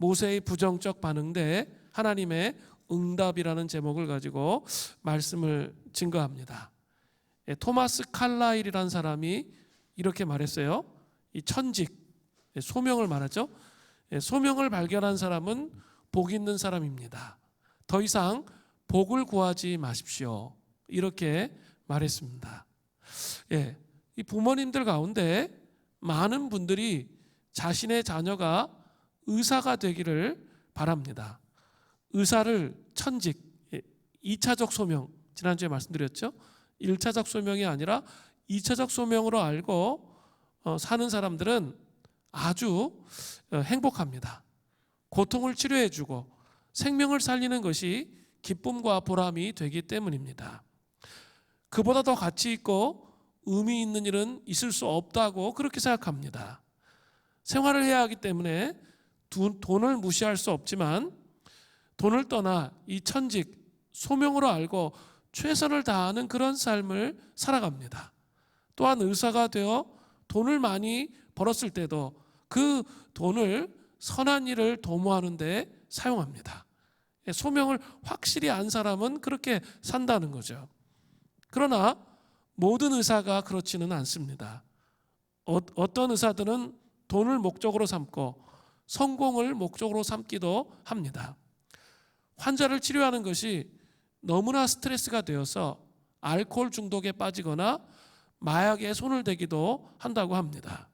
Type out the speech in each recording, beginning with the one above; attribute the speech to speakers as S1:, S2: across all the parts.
S1: 모세의 부정적 반응 대 하나님의 응답이라는 제목을 가지고 말씀을 증거합니다. 토마스 칼라일이라는 사람이 이렇게 말했어요. 이 천직, 소명을 말하죠. 소명을 발견한 사람은 복 있는 사람입니다. 더 이상 복을 구하지 마십시오. 이렇게 말했습니다. 이 부모님들 가운데 많은 분들이 자신의 자녀가 의사가 되기를 바랍니다. 의사를 천직, 2차적 소명, 지난주에 말씀드렸죠. 1차적 소명이 아니라 2차적 소명으로 알고 사는 사람들은 아주 행복합니다. 고통을 치료해주고 생명을 살리는 것이 기쁨과 보람이 되기 때문입니다. 그보다 더 가치 있고 의미 있는 일은 있을 수 없다고 그렇게 생각합니다. 생활을 해야 하기 때문에 돈을 무시할 수 없지만 돈을 떠나 이 천직, 소명으로 알고 최선을 다하는 그런 삶을 살아갑니다. 또한 의사가 되어 돈을 많이 벌었을 때도 그 돈을 선한 일을 도모하는 데 사용합니다. 소명을 확실히 안 사람은 그렇게 산다는 거죠. 그러나 모든 의사가 그렇지는 않습니다. 어떤 의사들은 돈을 목적으로 삼고 성공을 목적으로 삼기도 합니다. 환자를 치료하는 것이 너무나 스트레스가 되어서 알코올 중독에 빠지거나 마약에 손을 대기도 한다고 합니다.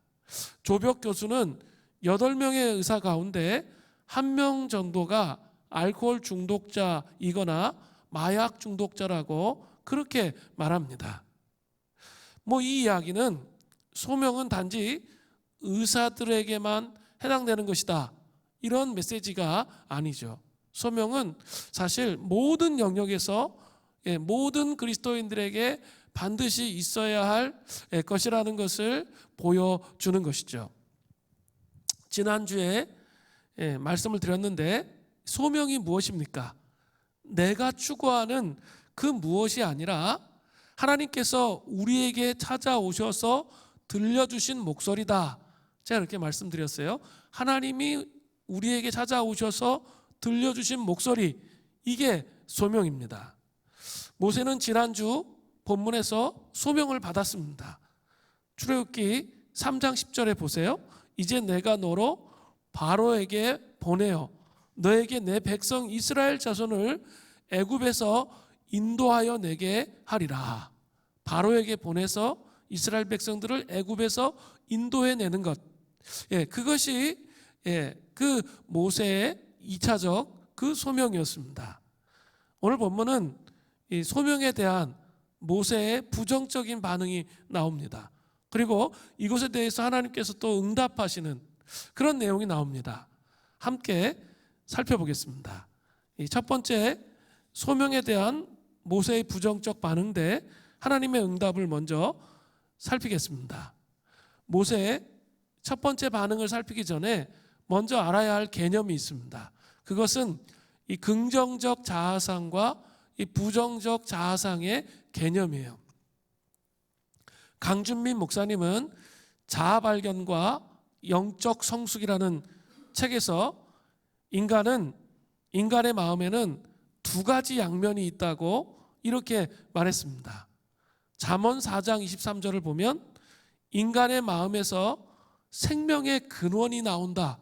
S1: 조벽 교수는 8명의 의사 가운데 1명 정도가 알코올 중독자이거나 마약 중독자라고 그렇게 말합니다. 이 이야기는 소명은 단지 의사들에게만 해당되는 것이다, 이런 메시지가 아니죠. 소명은 사실 모든 영역에서 모든 그리스도인들에게 반드시 있어야 할 것이라는 것을 보여주는 것이죠. 지난주에 말씀을 드렸는데 소명이 무엇입니까? 내가 추구하는 그 무엇이 아니라 하나님께서 우리에게 찾아오셔서 들려주신 목소리다. 제가 이렇게 말씀드렸어요. 하나님이 우리에게 찾아오셔서 들려주신 목소리, 이게 소명입니다. 모세는 지난주 본문에서 소명을 받았습니다. 출애굽기 3장 10절에 보세요. 이제 내가 너로 바로에게 보내어 너에게 내 백성 이스라엘 자손을 애굽에서 인도하여 내게 하리라. 바로에게 보내서 이스라엘 백성들을 애굽에서 인도해내는 것, 그것이 그 모세의 2차적 그 소명이었습니다. 오늘 본문은 이 소명에 대한 모세의 부정적인 반응이 나옵니다. 그리고 이것에 대해서 하나님께서 또 응답하시는 그런 내용이 나옵니다. 함께 살펴보겠습니다. 이 첫 번째 소명에 대한 모세의 부정적 반응 대 하나님의 응답을 먼저 살피겠습니다. 모세의 첫 번째 반응을 살피기 전에 먼저 알아야 할 개념이 있습니다. 그것은 이 긍정적 자아상과 이 부정적 자아상의 개념이에요. 강준민 목사님은 자아발견과 영적 성숙이라는 책에서 인간의 마음에는 두 가지 양면이 있다고 이렇게 말했습니다. 잠언 4장 23절을 보면 인간의 마음에서 생명의 근원이 나온다,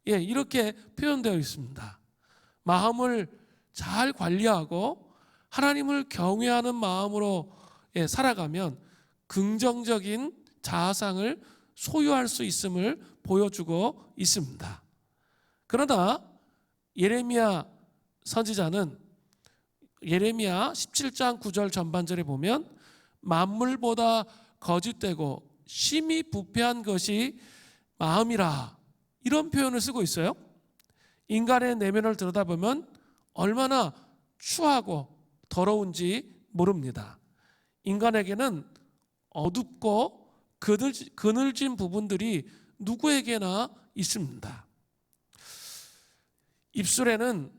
S1: 이렇게 표현되어 있습니다. 마음을 잘 관리하고 하나님을 경외하는 마음으로 살아가면 긍정적인 자아상을 소유할 수 있음을 보여주고 있습니다. 그러나 예레미야 선지자는 예레미야 17장 9절 전반절에 보면 만물보다 거짓되고 심히 부패한 것이 마음이라, 이런 표현을 쓰고 있어요. 인간의 내면을 들여다보면 얼마나 추하고 더러운지 모릅니다. 인간에게는 어둡고 그늘진 부분들이 누구에게나 있습니다. 입술에는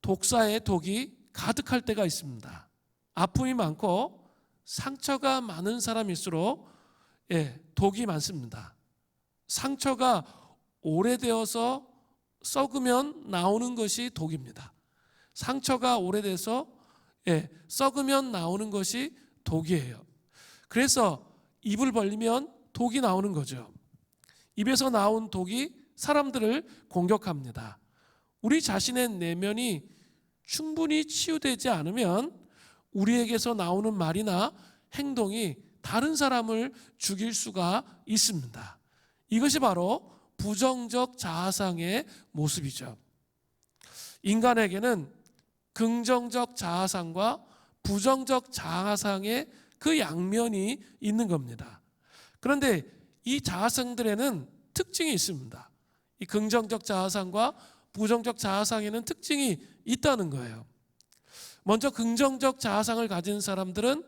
S1: 독사의 독이 가득할 때가 있습니다. 아픔이 많고 상처가 많은 사람일수록 독이 많습니다. 상처가 오래되어서 썩으면 나오는 것이 독입니다. 상처가 오래돼서 썩으면 나오는 것이 독이에요. 그래서 입을 벌리면 독이 나오는 거죠. 입에서 나온 독이 사람들을 공격합니다. 우리 자신의 내면이 충분히 치유되지 않으면 우리에게서 나오는 말이나 행동이 다른 사람을 죽일 수가 있습니다. 이것이 바로 부정적 자아상의 모습이죠. 인간에게는 긍정적 자아상과 부정적 자아상의 그 양면이 있는 겁니다. 그런데 이 자아상들에는 특징이 있습니다. 이 긍정적 자아상과 부정적 자아상에는 특징이 있다는 거예요. 먼저 긍정적 자아상을 가진 사람들은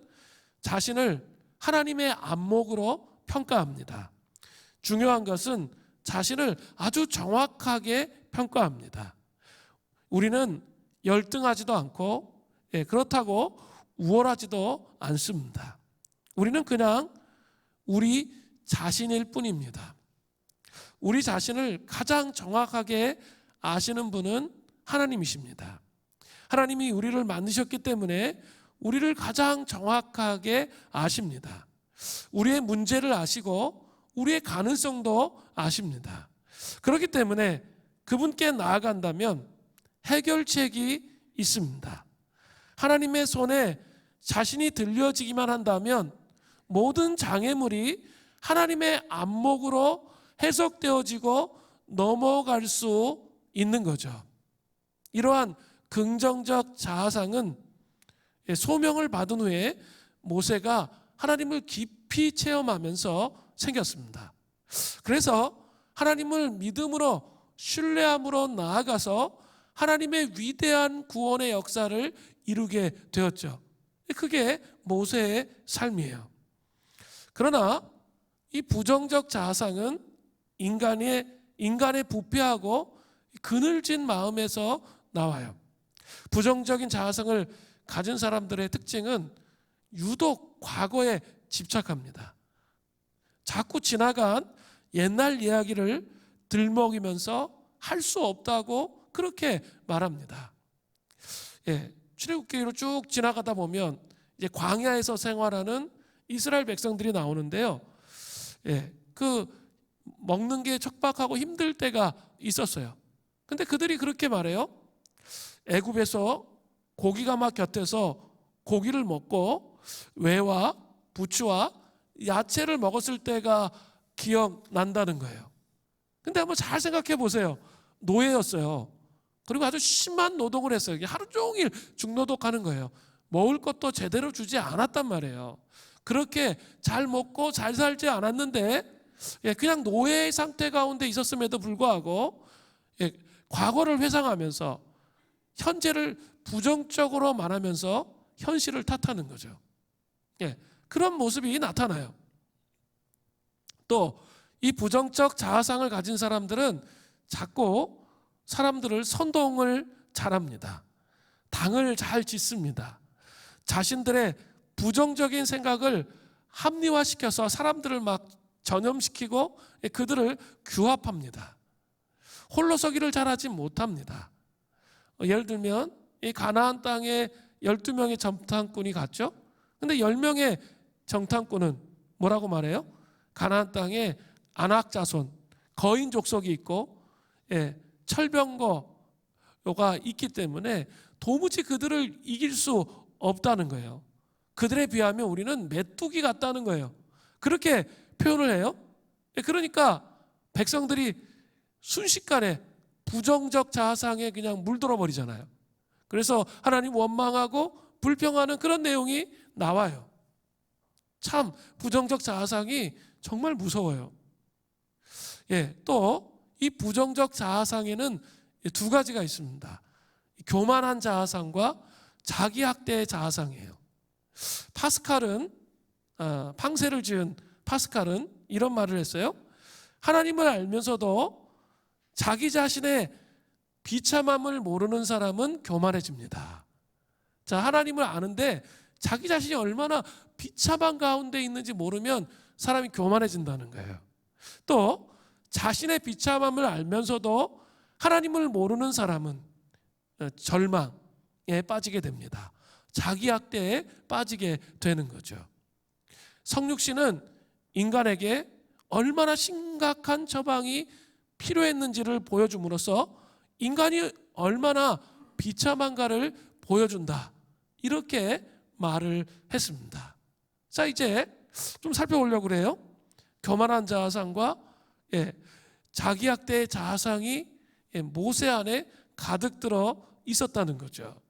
S1: 자신을 하나님의 안목으로 평가합니다. 중요한 것은 자신을 아주 정확하게 평가합니다. 우리는 열등하지도 않고 그렇다고 우월하지도 않습니다. 우리는 그냥 우리 자신일 뿐입니다. 우리 자신을 가장 정확하게 아시는 분은 하나님이십니다. 하나님이 우리를 만드셨기 때문에 우리를 가장 정확하게 아십니다. 우리의 문제를 아시고 우리의 가능성도 아십니다. 그렇기 때문에 그분께 나아간다면 해결책이 있습니다. 하나님의 손에 자신이 들려지기만 한다면 모든 장애물이 하나님의 안목으로 해석되어지고 넘어갈 수 있는 거죠. 이러한 긍정적 자아상은 소명을 받은 후에 모세가 하나님을 깊이 체험하면서 생겼습니다. 그래서 하나님을 믿음으로 신뢰함으로 나아가서 하나님의 위대한 구원의 역사를 이루게 되었죠. 그게 모세의 삶이에요. 그러나 이 부정적 자아상은 인간의 부패하고 그늘진 마음에서 나와요. 부정적인 자아상을 가진 사람들의 특징은 유독 과거에 집착합니다. 자꾸 지나간 옛날 이야기를 들먹이면서 할 수 없다고 그렇게 말합니다. 출애굽기로 쭉 지나가다 보면 이제 광야에서 생활하는 이스라엘 백성들이 나오는데요. 그 먹는 게 척박하고 힘들 때가 있었어요. 근데 그들이 그렇게 말해요. 애굽에서 고기가 막 곁에서 고기를 먹고 외와 부추와 야채를 먹었을 때가 기억난다는 거예요. 근데 한번 잘 생각해 보세요. 노예였어요. 그리고 아주 심한 노동을 했어요. 하루 종일 중노동하는 거예요. 먹을 것도 제대로 주지 않았단 말이에요. 그렇게 잘 먹고 잘 살지 않았는데 그냥 노예의 상태 가운데 있었음에도 불구하고 과거를 회상하면서 현재를 부정적으로 말하면서 현실을 탓하는 거죠. 그런 모습이 나타나요. 또 이 부정적 자아상을 가진 사람들은 자꾸 사람들을 선동을 잘합니다. 당을 잘 짓습니다. 자신들의 부정적인 생각을 합리화시켜서 사람들을 막 전염시키고 그들을 규합합니다. 홀로서기를 잘하지 못합니다. 예를 들면 이 가나안 땅에 12명의 정탐꾼이 갔죠. 근데 10명의 정탐꾼은 뭐라고 말해요? 가나안 땅에 아낙 자손, 거인 족속이 있고 철병거가 있기 때문에 도무지 그들을 이길 수 없다는 거예요. 그들에 비하면 우리는 메뚜기 같다는 거예요. 그렇게 표현을 해요. 그러니까 백성들이 순식간에 부정적 자아상에 그냥 물들어 버리잖아요. 그래서 하나님 원망하고 불평하는 그런 내용이 나와요. 참 부정적 자아상이 정말 무서워요. 또 이 부정적 자아상에는 두 가지가 있습니다. 교만한 자아상과 자기 학대의 자아상이에요. 팡세를 지은 파스칼은 이런 말을 했어요. 하나님을 알면서도 자기 자신의 비참함을 모르는 사람은 교만해집니다. 자, 하나님을 아는데 자기 자신이 얼마나 비참한 가운데 있는지 모르면 사람이 교만해진다는 거예요. 또 자신의 비참함을 알면서도 하나님을 모르는 사람은 절망에 빠지게 됩니다. 자기 학대에 빠지게 되는 거죠. 성육신은 인간에게 얼마나 심각한 처방이 필요했는지를 보여줌으로써 인간이 얼마나 비참한가를 보여준다, 이렇게 말을 했습니다. 자, 이제 좀 살펴보려고 그래요. 교만한 자아상과 자기 학대의 자아상이 모세 안에 가득 들어 있었다는 거죠.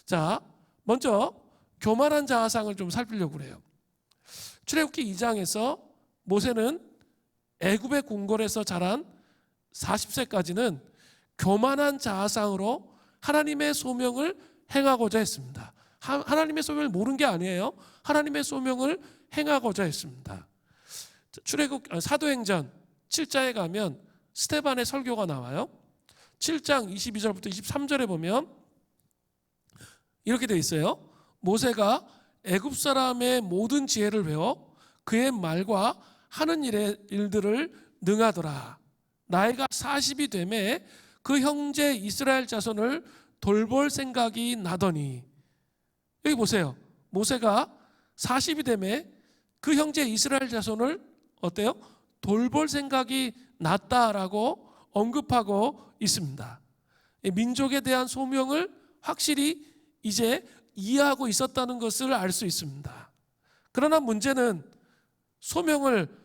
S1: 자, 먼저 교만한 자아상을 좀 살피려고 그래요. 출애굽기 2장에서 모세는 애굽의 궁궐에서 자란 40세까지는 교만한 자아상으로 하나님의 소명을 행하고자 했습니다. 하나님의 소명을 모른 게 아니에요. 하나님의 소명을 행하고자 했습니다. 사도행전 7장에 가면 스데반의 설교가 나와요. 7장 22절부터 23절에 보면 이렇게 되어 있어요. 모세가 애굽 사람의 모든 지혜를 배워 그의 말과 하는 일들을 능하더라. 나이가 40이 되매 그 형제 이스라엘 자손을 돌볼 생각이 나더니, 여기 보세요. 모세가 40이 되매 그 형제 이스라엘 자손을 어때요? 돌볼 생각이 났다라고 언급하고 있습니다. 민족에 대한 소명을 확실히 이제 이해하고 있었다는 것을 알 수 있습니다. 그러나 문제는 소명을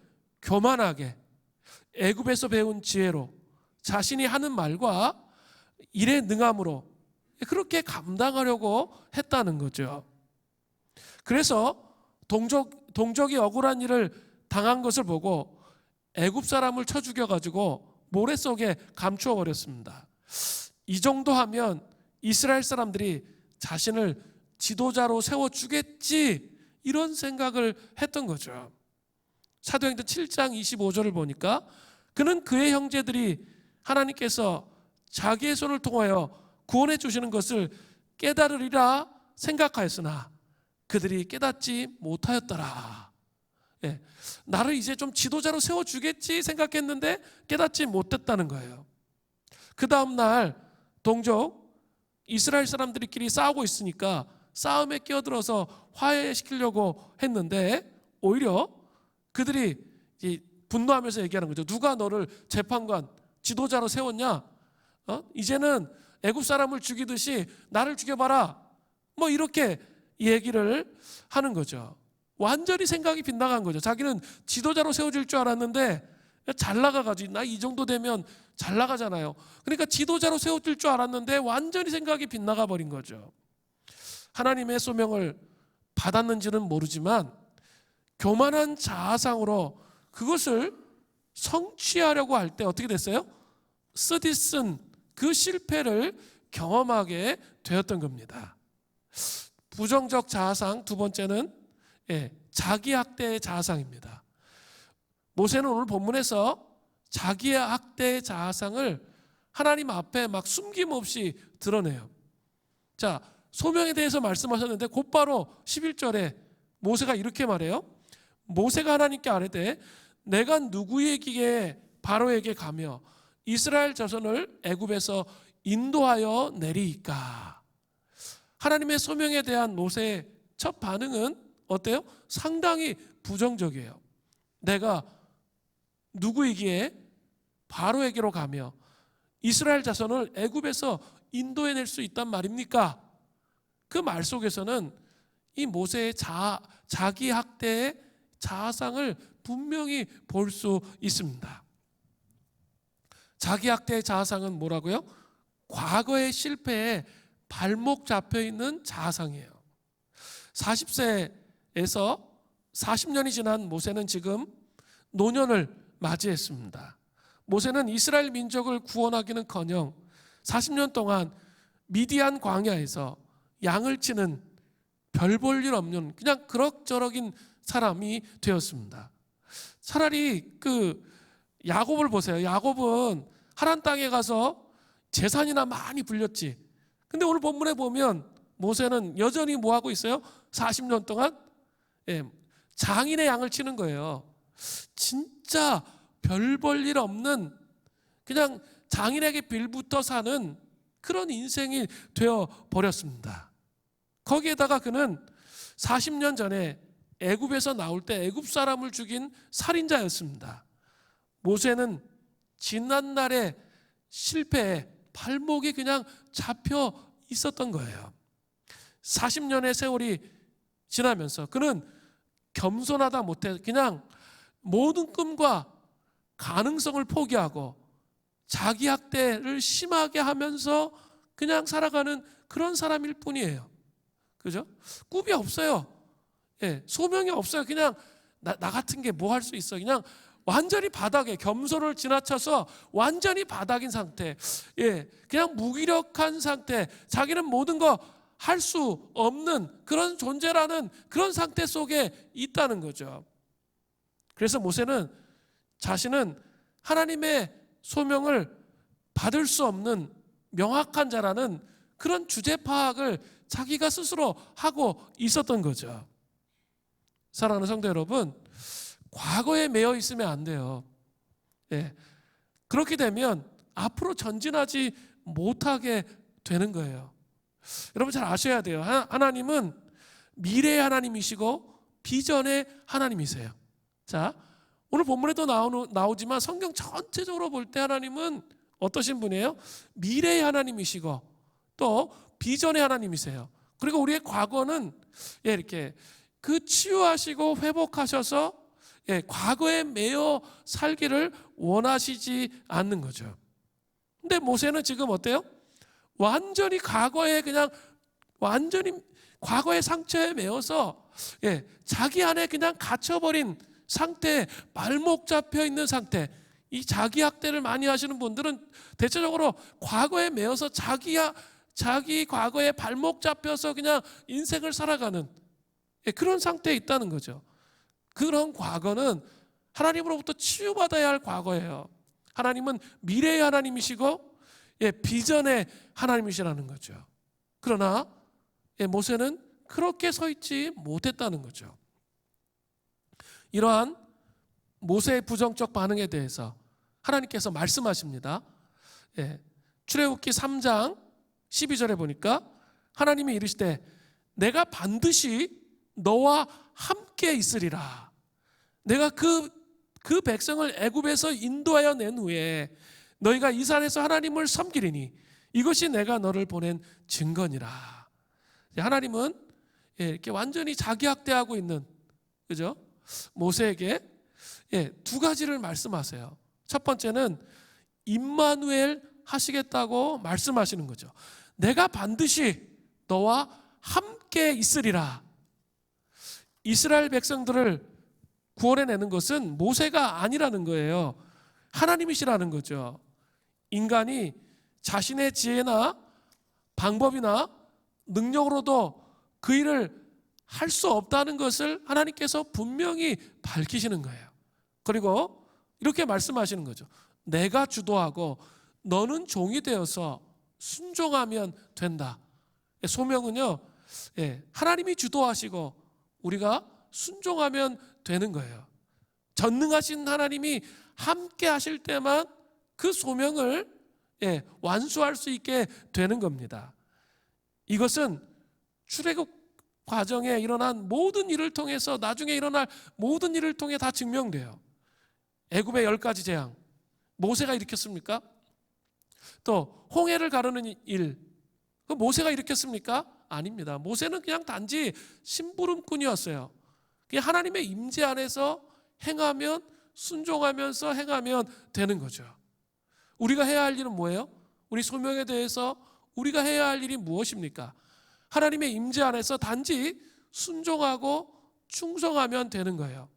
S1: 교만하게 애굽에서 배운 지혜로 자신이 하는 말과 일에 능함으로 그렇게 감당하려고 했다는 거죠. 그래서 동족이 억울한 일을 당한 것을 보고 애굽 사람을 쳐 죽여가지고 모래 속에 감추어 버렸습니다. 이 정도 하면 이스라엘 사람들이 자신을 지도자로 세워주겠지, 이런 생각을 했던 거죠. 사도행전 7장 25절을 보니까 그는 그의 형제들이 하나님께서 자기의 손을 통하여 구원해 주시는 것을 깨달으리라 생각하였으나 그들이 깨닫지 못하였더라. 나를 이제 좀 지도자로 세워주겠지 생각했는데 깨닫지 못했다는 거예요. 그 다음 날 동족 이스라엘 사람들끼리 싸우고 있으니까 싸움에 끼어들어서 화해시키려고 했는데 오히려 그들이 분노하면서 얘기하는 거죠. 누가 너를 재판관, 지도자로 세웠냐? 이제는 애굽 사람을 죽이듯이 나를 죽여봐라. 뭐 이렇게 얘기를 하는 거죠. 완전히 생각이 빗나간 거죠. 자기는 지도자로 세워질 줄 알았는데 잘 나가가지고 나 이 정도 되면 잘 나가잖아요. 그러니까 지도자로 세워질 줄 알았는데 완전히 생각이 빗나가 버린 거죠. 하나님의 소명을 받았는지는 모르지만 교만한 자아상으로 그것을 성취하려고 할 때 어떻게 됐어요? 쓰디쓴 그 실패를 경험하게 되었던 겁니다. 부정적 자아상 두 번째는 자기 학대의 자아상입니다. 모세는 오늘 본문에서 자기의 학대의 자아상을 하나님 앞에 막 숨김없이 드러내요. 자, 소명에 대해서 말씀하셨는데 곧바로 11절에 모세가 이렇게 말해요. 모세가 하나님께 아뢰되 내가 누구에게 바로에게 가며 이스라엘 자손을 애굽에서 인도하여 내리이까. 하나님의 소명에 대한 모세의 첫 반응은 어때요? 상당히 부정적이에요. 내가 누구이기에 바로에게로 가며 이스라엘 자손을 애굽에서 인도해낼 수 있단 말입니까? 그 말 속에서는 이 모세의 자기 학대의 자아상을 분명히 볼 수 있습니다. 자기 학대의 자아상은 뭐라고요? 과거의 실패에 발목 잡혀 있는 자아상이에요. 40세에서 40년이 지난 모세는 지금 노년을 맞이했습니다. 모세는 이스라엘 민족을 구원하기는커녕 40년 동안 미디안 광야에서 양을 치는 별 볼 일 없는 그냥 그럭저럭인 사람이 되었습니다. 차라리 그 야곱을 보세요. 야곱은 하란 땅에 가서 재산이나 많이 불렸지. 근데 오늘 본문에 보면 모세는 여전히 뭐 하고 있어요? 40년 동안 장인의 양을 치는 거예요. 진짜 별 볼 일 없는 그냥 장인에게 빌부터 사는 그런 인생이 되어 버렸습니다. 거기에다가 그는 40년 전에 애굽에서 나올 때 애굽 사람을 죽인 살인자였습니다. 모세는 지난날의 실패에 발목이 그냥 잡혀 있었던 거예요. 40년의 세월이 지나면서 그는 겸손하다 못해 그냥 모든 꿈과 가능성을 포기하고 자기 학대를 심하게 하면서 그냥 살아가는 그런 사람일 뿐이에요. 그죠? 꿈이 없어요. 예, 소명이 없어요. 그냥 나 같은 게 뭐 할 수 있어. 그냥 완전히 바닥에, 겸손을 지나쳐서 완전히 바닥인 상태. 예, 그냥 무기력한 상태. 자기는 모든 거 할 수 없는 그런 존재라는 그런 상태 속에 있다는 거죠. 그래서 모세는 자신은 하나님의 소명을 받을 수 없는 명확한 자라는 그런 주제 파악을 자기가 스스로 하고 있었던 거죠. 사랑하는 성도 여러분, 과거에 매여 있으면 안 돼요. 예, 그렇게 되면 앞으로 전진하지 못하게 되는 거예요. 여러분 잘 아셔야 돼요. 하나님은 미래의 하나님이시고 비전의 하나님이세요. 자, 오늘 본문에도 나오지만 성경 전체적으로 볼 때 하나님은 어떠신 분이에요? 미래의 하나님이시고 또 비전의 하나님이세요. 그리고 우리의 과거는 이렇게 그 치유하시고 회복하셔서 과거에 매여 살기를 원하시지 않는 거죠. 근데 모세는 지금 어때요? 완전히 과거에 그냥 완전히 과거의 상처에 매여서 자기 안에 그냥 갇혀버린 상태, 발목 잡혀 있는 상태. 이 자기 학대를 많이 하시는 분들은 대체적으로 과거에 매여서 자기 과거에 발목 잡혀서 그냥 인생을 살아가는 그런 상태에 있다는 거죠. 그런 과거는 하나님으로부터 치유받아야 할 과거예요. 하나님은 미래의 하나님이시고 비전의 하나님이시라는 거죠. 그러나 모세는 그렇게 서 있지 못했다는 거죠. 이러한 모세의 부정적 반응에 대해서 하나님께서 말씀하십니다. 출애굽기 3장 12절에 보니까 하나님이 이르시되 내가 반드시 너와 함께 있으리라. 내가 그 백성을 애굽에서 인도하여 낸 후에 너희가 이 산에서 하나님을 섬기리니 이것이 내가 너를 보낸 증거니라. 하나님은 이렇게 완전히 자기 학대하고 있는, 그죠? 모세에게 두 가지를 말씀하세요. 첫 번째는 임마누엘 하시겠다고 말씀하시는 거죠. 내가 반드시 너와 함께 있으리라. 이스라엘 백성들을 구원해내는 것은 모세가 아니라는 거예요. 하나님이시라는 거죠. 인간이 자신의 지혜나 방법이나 능력으로도 그 일을 할 수 없다는 것을 하나님께서 분명히 밝히시는 거예요. 그리고 이렇게 말씀하시는 거죠. 내가 주도하고 너는 종이 되어서 순종하면 된다. 소명은요, 하나님이 주도하시고 우리가 순종하면 되는 거예요. 전능하신 하나님이 함께 하실 때만 그 소명을 완수할 수 있게 되는 겁니다. 이것은 출애굽 과정에 일어난 모든 일을 통해서 나중에 일어날 모든 일을 통해 다 증명돼요. 애굽의 10가지 재앙 모세가 일으켰습니까? 또 홍해를 가르는 일 그 모세가 일으켰습니까? 아닙니다. 모세는 그냥 단지 심부름꾼이었어요. 그냥 하나님의 임재 안에서 행하면 순종하면서 행하면 되는 거죠. 우리가 해야 할 일은 뭐예요? 우리 소명에 대해서 우리가 해야 할 일이 무엇입니까? 하나님의 임재 안에서 단지 순종하고 충성하면 되는 거예요.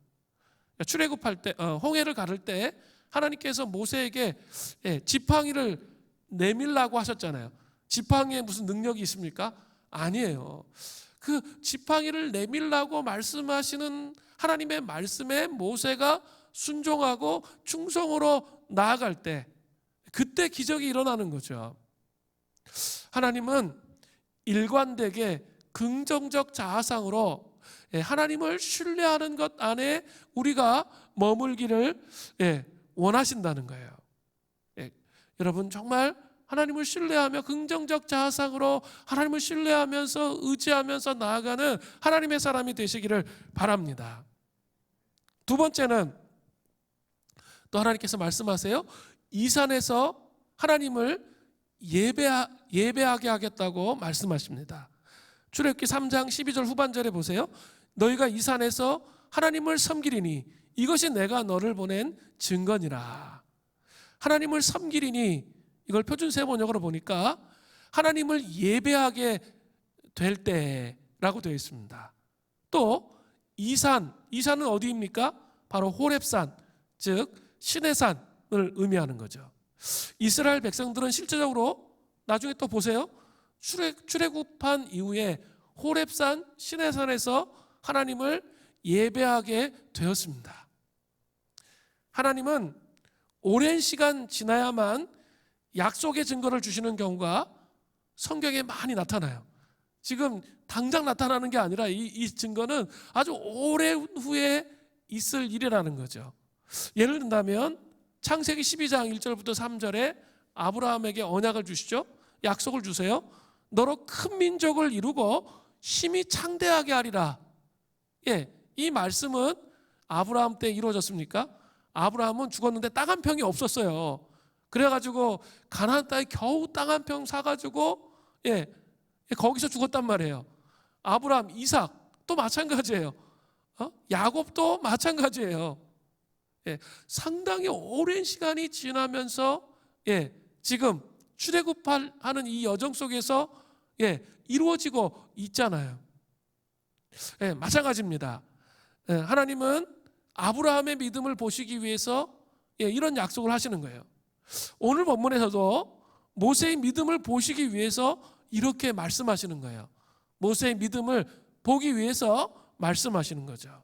S1: 출애굽할 때 홍해를 가를 때 하나님께서 모세에게 지팡이를 내밀라고 하셨잖아요. 지팡이에 무슨 능력이 있습니까? 아니에요. 그 지팡이를 내밀라고 말씀하시는 하나님의 말씀에 모세가 순종하고 충성으로 나아갈 때 그때 기적이 일어나는 거죠. 하나님은 일관되게 긍정적 자아상으로 하나님을 신뢰하는 것 안에 우리가 머물기를 원하신다는 거예요. 여러분 정말 하나님을 신뢰하며 긍정적 자아상으로 하나님을 신뢰하면서 의지하면서 나아가는 하나님의 사람이 되시기를 바랍니다. 두 번째는 또 하나님께서 말씀하세요. 이 산에서 하나님을 예배하게 하겠다고 말씀하십니다. 출애굽기 3장 12절 후반절에 보세요. 너희가 이 산에서 하나님을 섬기리니 이것이 내가 너를 보낸 증거니라. 하나님을 섬기리니, 이걸 표준세 번역으로 보니까 하나님을 예배하게 될 때라고 되어 있습니다. 또 이 산은 어디입니까? 바로 호렙산, 즉 신의 산을 의미하는 거죠. 이스라엘 백성들은 실제적으로 나중에 또 보세요. 출애굽한 이후에 호렙산, 신의 산에서 하나님을 예배하게 되었습니다. 하나님은 오랜 시간 지나야만 약속의 증거를 주시는 경우가 성경에 많이 나타나요. 지금 당장 나타나는 게 아니라 이 증거는 아주 오랜 후에 있을 일이라는 거죠. 예를 든다면 창세기 12장 1절부터 3절에 아브라함에게 언약을 주시죠. 약속을 주세요. 너로 큰 민족을 이루고 심히 창대하게 하리라. 이 말씀은 아브라함 때 이루어졌습니까? 아브라함은 죽었는데 땅 한 평이 없었어요. 그래가지고 가나안 땅에 겨우 땅 한 평 사가지고 거기서 죽었단 말이에요. 아브라함, 이삭 또 마찬가지예요. 야곱도 마찬가지예요. 상당히 오랜 시간이 지나면서 지금 출애굽하는 이 여정 속에서 이루어지고 있잖아요. 마찬가지입니다. 하나님은 아브라함의 믿음을 보시기 위해서 이런 약속을 하시는 거예요. 오늘 본문에서도 모세의 믿음을 보시기 위해서 이렇게 말씀하시는 거예요. 모세의 믿음을 보기 위해서 말씀하시는 거죠.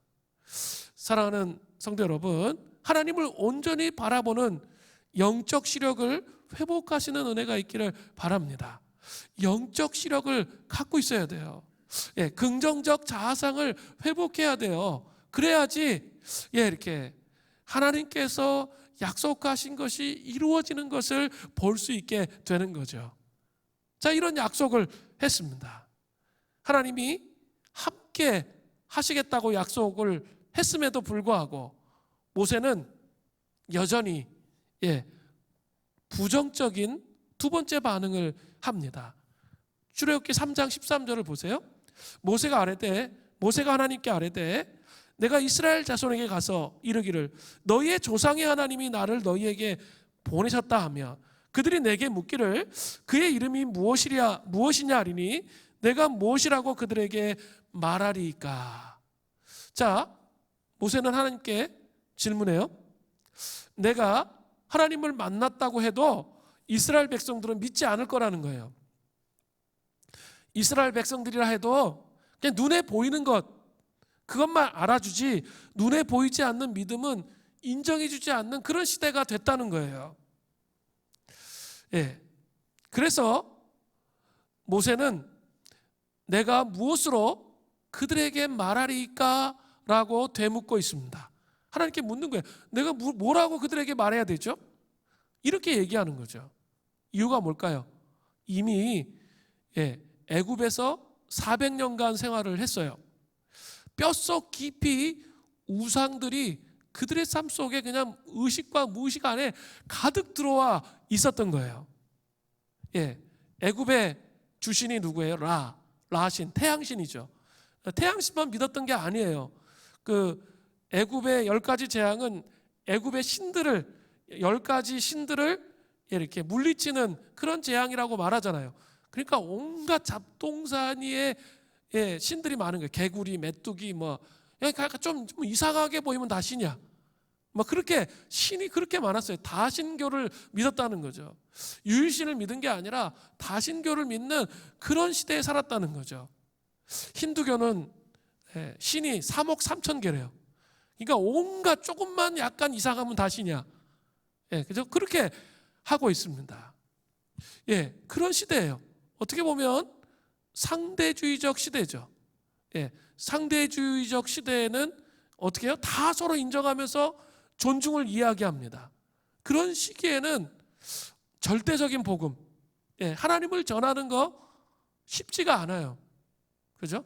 S1: 사랑하는 성도 여러분, 하나님을 온전히 바라보는 영적 시력을 회복하시는 은혜가 있기를 바랍니다. 영적 시력을 갖고 있어야 돼요. 긍정적 자아상을 회복해야 돼요. 그래야지 이렇게 하나님께서 약속하신 것이 이루어지는 것을 볼 수 있게 되는 거죠. 자, 이런 약속을 했습니다. 하나님이 함께 하시겠다고 약속을 했음에도 불구하고 모세는 여전히 부정적인 두 번째 반응을 합니다. 출애굽기 3장 13절을 보세요. 모세가 하나님께 아뢰되 내가 이스라엘 자손에게 가서 이르기를 너희의 조상의 하나님이 나를 너희에게 보내셨다 하며 그들이 내게 묻기를 그의 이름이 무엇이냐 하리니 내가 무엇이라고 그들에게 말하리이까. 자, 모세는 하나님께 질문해요. 내가 하나님을 만났다고 해도 이스라엘 백성들은 믿지 않을 거라는 거예요. 이스라엘 백성들이라 해도 그냥 눈에 보이는 것, 그것만 알아주지 눈에 보이지 않는 믿음은 인정해주지 않는 그런 시대가 됐다는 거예요. 그래서 모세는 내가 무엇으로 그들에게 말하리까? 라고 되묻고 있습니다. 하나님께 묻는 거예요. 내가 뭐라고 그들에게 말해야 되죠? 이렇게 얘기하는 거죠. 이유가 뭘까요? 이미 애굽에서 400년간 생활을 했어요. 뼛속 깊이 우상들이 그들의 삶 속에 그냥 의식과 무의식 안에 가득 들어와 있었던 거예요. 애굽의 주신이 누구예요? 라신, 태양신이죠. 태양신만 믿었던 게 아니에요. 그 애굽의 10가지 재앙은 애굽의 신들을 10가지 신들을 이렇게 물리치는 그런 재앙이라고 말하잖아요. 그러니까 온갖 잡동사니의 신들이 많은 거예요. 개구리, 메뚜기 좀 이상하게 보이면 다 신이야. 그렇게 신이 그렇게 많았어요. 다신교를 믿었다는 거죠. 유일신을 믿은 게 아니라 다신교를 믿는 그런 시대에 살았다는 거죠. 힌두교는 신이 3억 3천 개래요. 그러니까 온갖 조금만 약간 이상하면 다 신이야. 그죠? 그렇게 하고 있습니다. 그런 시대예요. 어떻게 보면 상대주의적 시대죠. 상대주의적 시대에는 어떻게 해요? 다 서로 인정하면서 존중을 이야기합니다. 그런 시기에는 절대적인 복음, 하나님을 전하는 거 쉽지가 않아요. 그죠?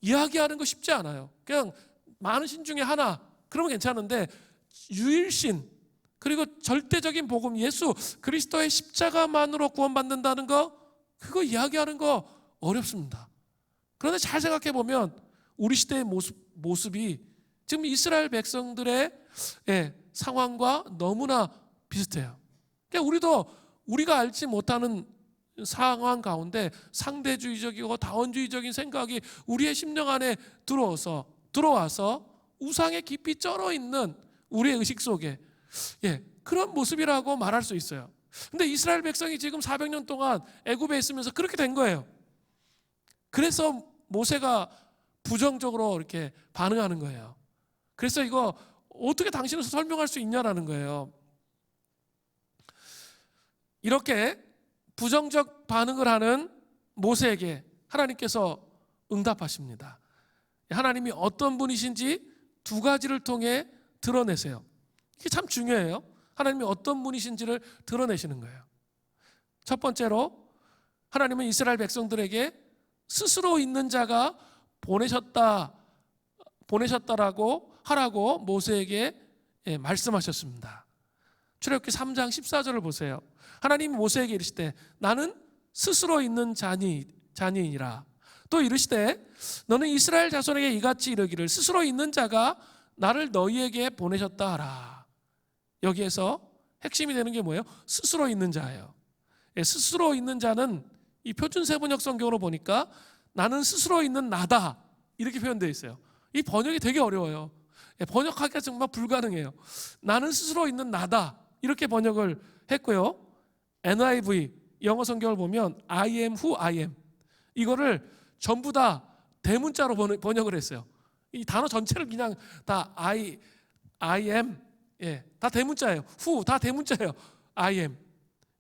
S1: 이야기하는 거 쉽지 않아요. 그냥 많은 신 중에 하나 그러면 괜찮은데 유일신 그리고 절대적인 복음, 예수 그리스도의 십자가만으로 구원받는다는 거, 그거 이야기하는 거 어렵습니다. 그런데 잘 생각해 보면 우리 시대의 모습이 지금 이스라엘 백성들의 상황과 너무나 비슷해요. 그러니까 우리도 우리가 알지 못하는 상황 가운데 상대주의적이고 다원주의적인 생각이 우리의 심령 안에 들어와서 우상에 깊이 쩔어 있는 우리의 의식 속에 그런 모습이라고 말할 수 있어요. 근데 이스라엘 백성이 지금 400년 동안 애굽에 있으면서 그렇게 된 거예요. 그래서 모세가 부정적으로 이렇게 반응하는 거예요. 그래서 이거 어떻게 당신은 설명할 수 있냐라는 거예요. 이렇게 부정적 반응을 하는 모세에게 하나님께서 응답하십니다. 하나님이 어떤 분이신지 두 가지를 통해 드러내세요. 이게 참 중요해요. 하나님이 어떤 분이신지를 드러내시는 거예요. 첫 번째로 하나님은 이스라엘 백성들에게 스스로 있는 자가 보내셨다라고 하라고 모세에게 말씀하셨습니다. 출애굽기 3장 14절을 보세요. 하나님 모세에게 이르시되 나는 스스로 있는 자니이니라. 또 이르시되 너는 이스라엘 자손에게 이같이 이르기를 스스로 있는 자가 나를 너희에게 보내셨다 하라. 여기에서 핵심이 되는 게 뭐예요? 스스로 있는 자예요. 스스로 있는 자는 이 표준 세번역 성경으로 보니까 나는 스스로 있는 나다 이렇게 표현되어 있어요. 이 번역이 되게 어려워요. 번역하기가 정말 불가능해요. 나는 스스로 있는 나다 이렇게 번역을 했고요. NIV 영어 성경을 보면 I am who I am 이거를 전부 다 대문자로 번역을 했어요. 이 단어 전체를 그냥 다 I am 다 대문자예요. who 다 대문자예요. I am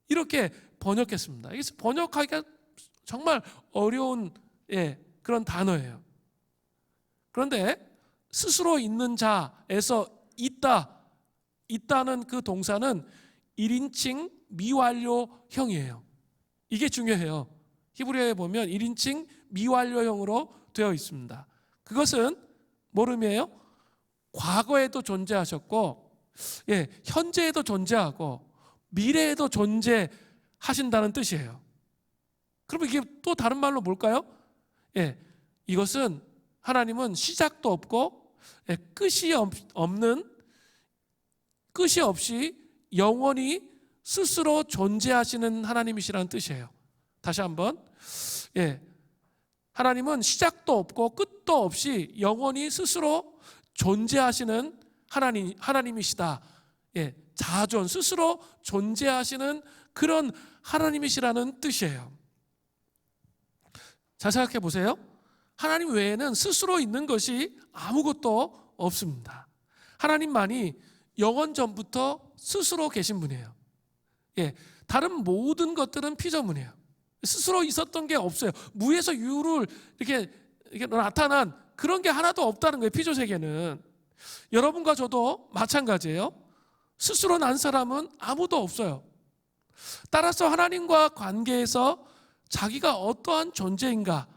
S1: 이렇게 번역했습니다. 이게 번역하기가 정말 어려운 그런 단어예요. 그런데 스스로 있는 자에서 있다는 그 동사는 1인칭 미완료형이에요. 이게 중요해요. 히브리어에 보면 1인칭 미완료형으로 되어 있습니다. 그것은 뭘 의미해요? 과거에도 존재하셨고 현재에도 존재하고 미래에도 존재하신다는 뜻이에요. 그러면 이게 또 다른 말로 뭘까요? 이것은 하나님은 시작도 없고 끝이 없이 영원히 스스로 존재하시는 하나님이시라는 뜻이에요. 다시 한번 하나님은 시작도 없고 끝도 없이 영원히 스스로 존재하시는 하나님이시다. 자존 스스로 존재하시는 그런 하나님이시라는 뜻이에요. 잘 생각해 보세요. 하나님 외에는 스스로 있는 것이 아무것도 없습니다. 하나님만이 영원 전부터 스스로 계신 분이에요. 다른 모든 것들은 피조물이에요. 스스로 있었던 게 없어요. 무에서 유를 이렇게 나타난 그런 게 하나도 없다는 거예요. 피조 세계는. 여러분과 저도 마찬가지예요. 스스로 난 사람은 아무도 없어요. 따라서 하나님과 관계에서 자기가 어떠한 존재인가,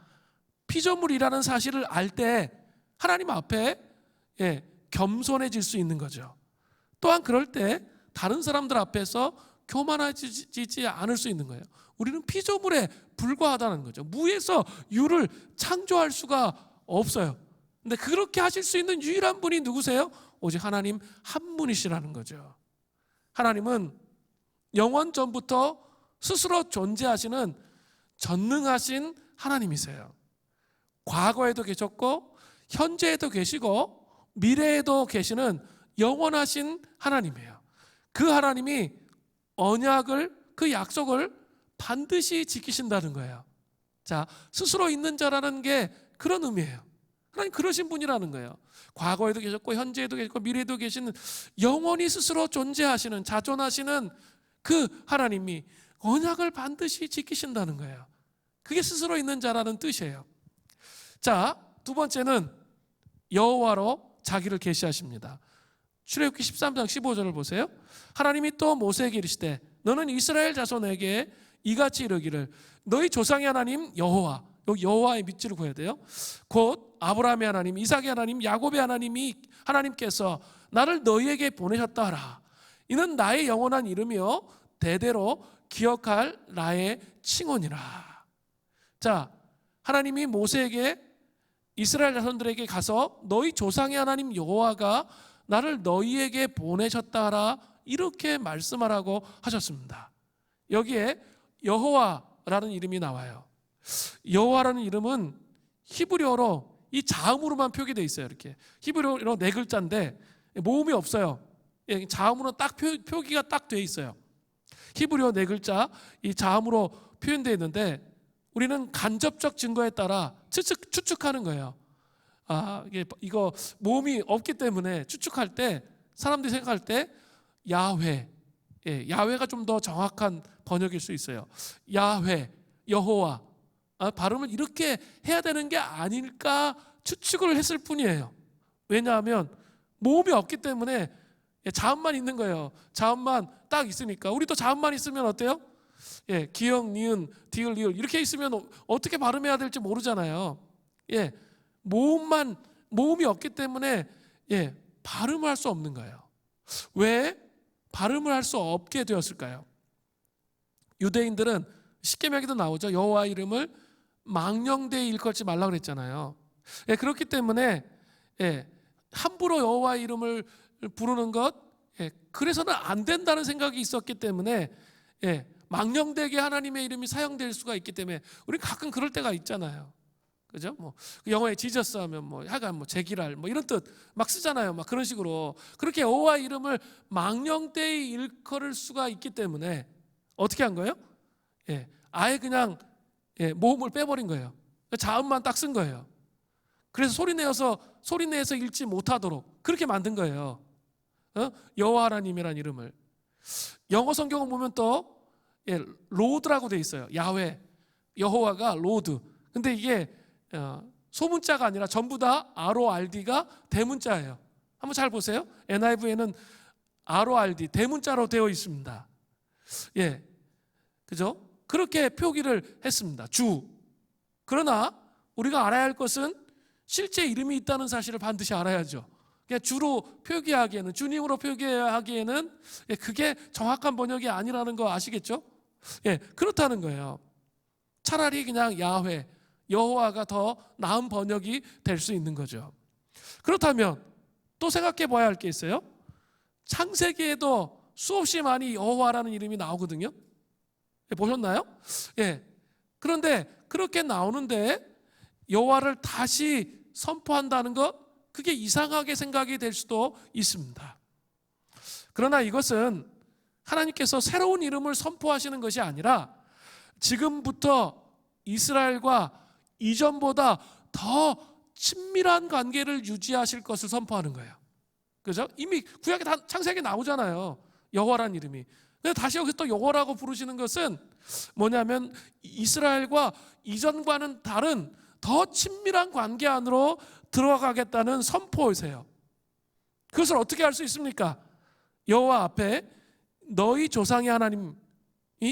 S1: 피조물이라는 사실을 알 때 하나님 앞에 겸손해질 수 있는 거죠. 또한 그럴 때 다른 사람들 앞에서 교만해지지 않을 수 있는 거예요. 우리는 피조물에 불과하다는 거죠. 무에서 유를 창조할 수가 없어요. 근데 그렇게 하실 수 있는 유일한 분이 누구세요? 오직 하나님 한 분이시라는 거죠. 하나님은 영원 전부터 스스로 존재하시는 전능하신 하나님이세요. 과거에도 계셨고 현재에도 계시고 미래에도 계시는 영원하신 하나님이에요. 그 하나님이 언약을, 그 약속을 반드시 지키신다는 거예요. 자, 스스로 있는 자라는 게 그런 의미예요. 하나님 그러신 분이라는 거예요. 과거에도 계셨고 현재에도 계셨고 미래에도 계시는 영원히 스스로 존재하시는, 자존하시는 그 하나님이 언약을 반드시 지키신다는 거예요. 그게 스스로 있는 자라는 뜻이에요. 자, 두 번째는 여호와로 자기를 계시하십니다. 출애굽기 13장 15절을 보세요. 하나님이 또 모세에게 이르시되 너는 이스라엘 자손에게 이같이 이르기를 너희 조상의 하나님 여호와, 여기 여호와의 밑줄을 그어야 돼요. 곧 아브라함의 하나님, 이삭의 하나님, 야곱의 하나님께서 나를 너희에게 보내셨다 하라. 이는 나의 영원한 이름이요 대대로 기억할 나의 칭언이라. 자, 하나님이 모세에게 이스라엘 자손들에게 가서 너희 조상의 하나님 여호와가 나를 너희에게 보내셨다 하라, 이렇게 말씀하라고 하셨습니다. 여기에 여호와라는 이름이 나와요. 여호와라는 이름은 히브리어로 이 자음으로만 표기되어 있어요. 이렇게 히브리어로 네 글자인데 모음이 없어요. 자음으로 딱 표기가 딱 되어 있어요. 히브리어 네 글자 이 자음으로 표현되어 있는데 우리는 간접적 증거에 따라 추측하는 거예요. 이거 모음이 없기 때문에 추측할 때 사람들이 생각할 때 야훼, 야훼가 좀 더 정확한 번역일 수 있어요. 야훼, 여호와, 발음을 이렇게 해야 되는 게 아닐까 추측을 했을 뿐이에요. 왜냐하면 모음이 없기 때문에 자음만 있는 거예요. 자음만 딱 있으니까. 우리도 자음만 있으면 어때요? 기역, 니은, 디귿, 리을 이렇게 있으면 어떻게 발음해야 될지 모르잖아요. 모음이 없기 때문에 발음을 할 수 없는 거예요. 왜 발음을 할 수 없게 되었을까요? 유대인들은 십계명에도 나오죠. 여호와 이름을 망령되이 일컫지 말라 그랬잖아요. 그렇기 때문에 함부로 여호와 이름을 부르는 것, 그래서는 안 된다는 생각이 있었기 때문에 망령되게 하나님의 이름이 사용될 수가 있기 때문에 우리 가끔 그럴 때가 있잖아요. 그죠? 영어에 지저스 하면 하여간 제기랄 이런 뜻 막 쓰잖아요. 막 그런 식으로 그렇게 여호와 이름을 망령되이 일컬을 수가 있기 때문에 어떻게 한 거예요? 아예 그냥 모음을 빼버린 거예요. 자음만 딱 쓴 거예요. 그래서 소리 내서 읽지 못하도록 그렇게 만든 거예요. 여호와 하나님이란 이름을. 영어 성경을 보면 또 로드라고 돼 있어요. 야훼, 여호와가 로드. 근데 이게 소문자가 아니라 전부 다 RORD가 대문자예요. 한번 잘 보세요. NIV에는 RORD 대문자로 되어 있습니다. 그죠? 그렇게 표기를 했습니다. 주. 그러나 우리가 알아야 할 것은 실제 이름이 있다는 사실을 반드시 알아야죠. 그냥 주로 표기하기에는, 주님으로 표기하기에는 그게 정확한 번역이 아니라는 거 아시겠죠? 그렇다는 거예요. 차라리 그냥 야훼, 여호와가 더 나은 번역이 될 수 있는 거죠. 그렇다면 또 생각해 봐야 할 게 있어요. 창세기에도 수없이 많이 여호와라는 이름이 나오거든요. 보셨나요? 그런데 그렇게 나오는데 여호와를 다시 선포한다는 것, 그게 이상하게 생각이 될 수도 있습니다. 그러나 이것은 하나님께서 새로운 이름을 선포하시는 것이 아니라 지금부터 이스라엘과 이전보다 더 친밀한 관계를 유지하실 것을 선포하는 거예요. 그죠? 이미 구약에 창세기에 나오잖아요. 여호와라는 이름이. 근데 다시 여기서 또 여호와라고 부르시는 것은 뭐냐면 이스라엘과 이전과는 다른 더 친밀한 관계 안으로 들어가겠다는 선포이세요. 그것을 어떻게 할 수 있습니까? 여호와 앞에 너희 조상의 하나님이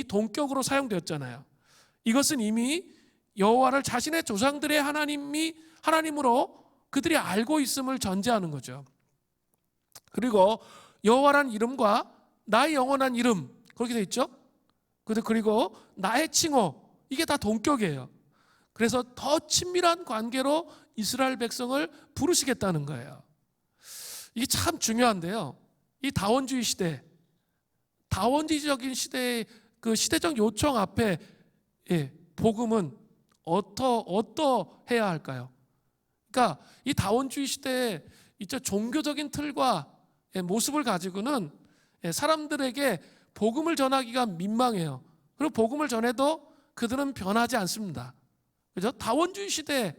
S1: 동격으로 사용되었잖아요. 이것은 이미 여호와를 자신의 조상들의 하나님으로 그들이 알고 있음을 전제하는 거죠. 그리고 여호와라는 이름과 나의 영원한 이름 그렇게 돼 있죠. 그리고 나의 칭호 이게 다 동격이에요. 그래서 더 친밀한 관계로 이스라엘 백성을 부르시겠다는 거예요. 이게 참 중요한데요. 이 다원주의 시대, 다원주의적인 시대의 그 시대적 요청 앞에 복음은 어떠해야 할까요? 그러니까 이 다원주의 시대에 이제 종교적인 틀과 모습을 가지고는 사람들에게 복음을 전하기가 민망해요. 그리고 복음을 전해도 그들은 변하지 않습니다. 그죠? 다원주의 시대,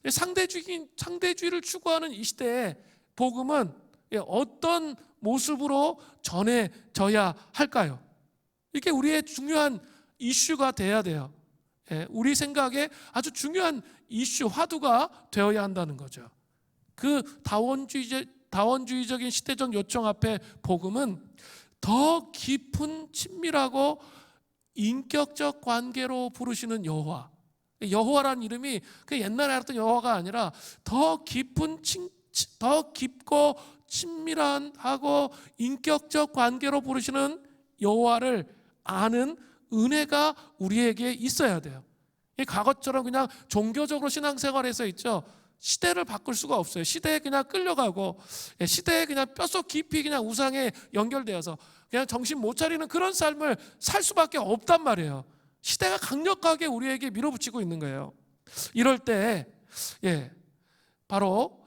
S1: 상대주의를 추구하는 이 시대에 복음은 어떤 모습으로 전해져야 할까요? 이게 우리의 중요한 이슈가 돼야 돼요. 우리 생각에 아주 중요한 이슈, 화두가 되어야 한다는 거죠. 그 다원주의적인 시대적 요청 앞에 복음은 더 깊은 친밀하고 인격적 관계로 부르시는 여호와. 여호와라는 이름이 그 옛날에 알았던 여호와가 아니라 더 깊고 친밀하고 인격적 관계로 부르시는 여호와를 아는 은혜가 우리에게 있어야 돼요. 과거처럼 그냥 종교적으로 신앙생활에서 있죠. 시대를 바꿀 수가 없어요. 시대에 그냥 끌려가고 시대에 그냥 뼛속 깊이 그냥 우상에 연결되어서 그냥 정신 못 차리는 그런 삶을 살 수밖에 없단 말이에요. 시대가 강력하게 우리에게 밀어붙이고 있는 거예요. 이럴 때 바로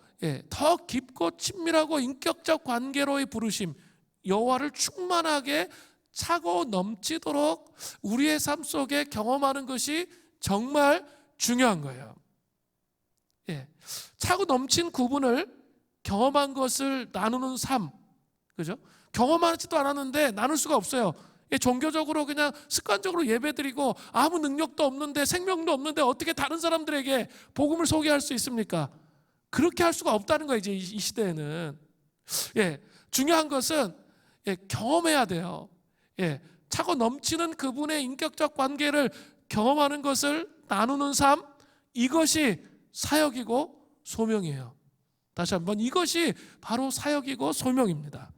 S1: 더 깊고 친밀하고 인격적 관계로의 부르심, 여호와를 충만하게 차고 넘치도록 우리의 삶 속에 경험하는 것이 정말 중요한 거예요. 차고 넘친 구분을 경험한 것을 나누는 삶, 그죠? 경험하지도 않았는데 나눌 수가 없어요. 종교적으로 그냥 습관적으로 예배드리고 아무 능력도 없는데 생명도 없는데 어떻게 다른 사람들에게 복음을 소개할 수 있습니까? 그렇게 할 수가 없다는 거예요. 이제 이 시대에는. 중요한 것은 경험해야 돼요. 차고 넘치는 그분의 인격적 관계를 경험하는 것을 나누는 삶, 이것이 사역이고 소명이에요. 다시 한번, 이것이 바로 사역이고 소명입니다.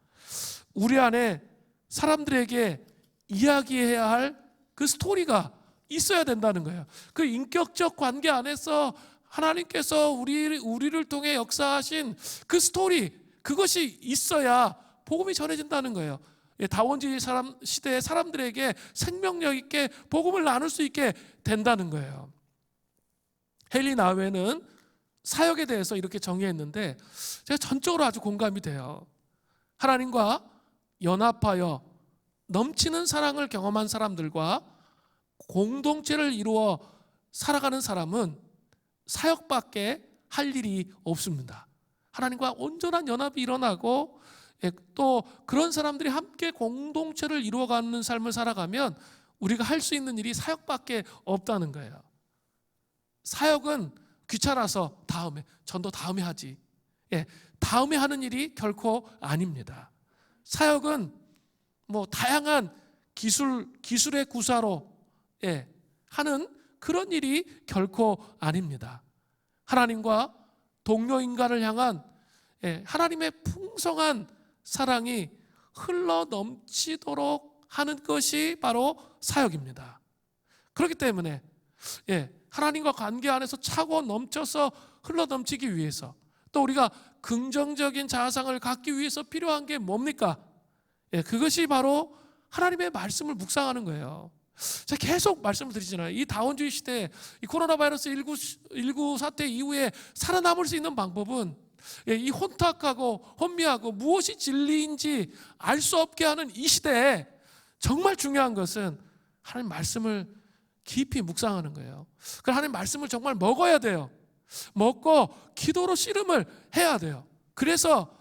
S1: 우리 안에 사람들에게 이야기해야 할 그 스토리가 있어야 된다는 거예요. 그 인격적 관계 안에서 하나님께서 우리를 통해 역사하신 그 스토리, 그것이 있어야 복음이 전해진다는 거예요. 다원주의 시대의 사람들에게 생명력 있게 복음을 나눌 수 있게 된다는 거예요. 헨리 나우에는 사역에 대해서 이렇게 정의했는데 제가 전적으로 아주 공감이 돼요. 하나님과 연합하여 넘치는 사랑을 경험한 사람들과 공동체를 이루어 살아가는 사람은 사역밖에 할 일이 없습니다. 하나님과 온전한 연합이 일어나고 또 그런 사람들이 함께 공동체를 이루어가는 삶을 살아가면 우리가 할 수 있는 일이 사역밖에 없다는 거예요. 사역은 귀찮아서 다음에, 전도 다음에 하지. 다음에 하는 일이 결코 아닙니다. 사역은 다양한 기술의 구사로 하는 그런 일이 결코 아닙니다. 하나님과 동료 인간을 향한 하나님의 풍성한 사랑이 흘러 넘치도록 하는 것이 바로 사역입니다. 그렇기 때문에 하나님과 관계 안에서 차고 넘쳐서 흘러 넘치기 위해서, 또 우리가 긍정적인 자아상을 갖기 위해서 필요한 게 뭡니까? 그것이 바로 하나님의 말씀을 묵상하는 거예요. 제가 계속 말씀을 드리잖아요. 이 다원주의 시대, 이 코로나 바이러스 19 사태 이후에 살아남을 수 있는 방법은 이 혼탁하고 혼미하고 무엇이 진리인지 알 수 없게 하는 이 시대에 정말 중요한 것은 하나님 말씀을 깊이 묵상하는 거예요. 그 하나님 말씀을 정말 먹어야 돼요. 먹고 기도로 씨름을 해야 돼요. 그래서